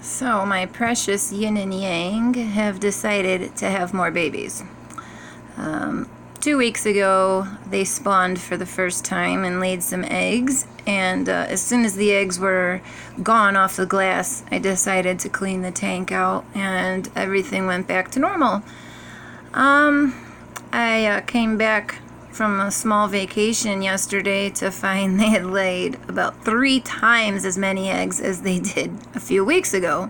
So my precious Yin and Yang have decided to have more babies. 2 weeks ago they spawned for the first time and laid some eggs, and as soon as the eggs were gone off the glass, I decided to clean the tank out and everything went back to normal. I came back from a small vacation yesterday to find they had laid about 3 times as many eggs as they did a few weeks ago.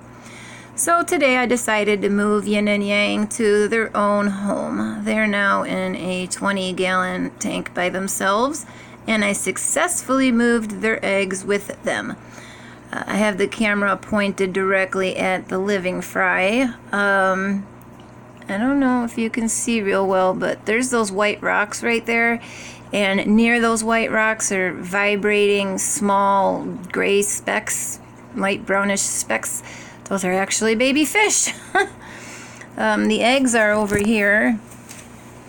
So today I decided to move Yin and Yang to their own home. They're now in a 20-gallon tank by themselves, and I successfully moved their eggs with them. I have the camera pointed directly at the living fry. I don't know if you can see real well, but there's those white rocks right there, and near those white rocks are vibrating small gray specks, light brownish specks. Those are actually baby fish. The eggs are over here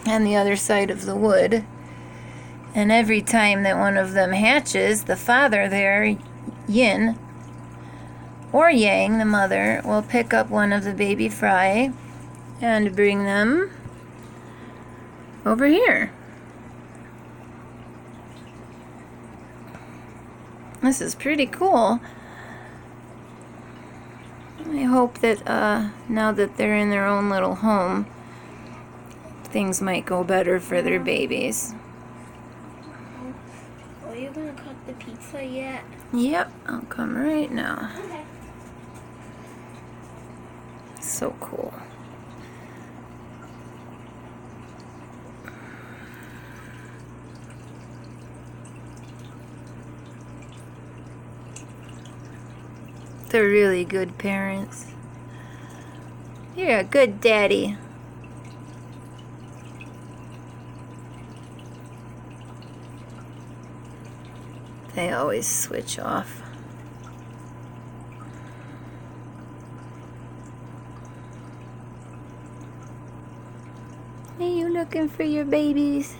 on the other side of the wood, and every time that one of them hatches, the father there, Yin, or Yang, the mother, will pick up one of the baby fry and bring them over here. This is pretty cool. I hope that now that they're in their own little home, things might go better for their babies. Are you gonna cut the pizza yet? Yep, I'll come right now. Okay. So cool. They're really good parents. You're a good daddy. They always switch off. Hey, you looking for your babies?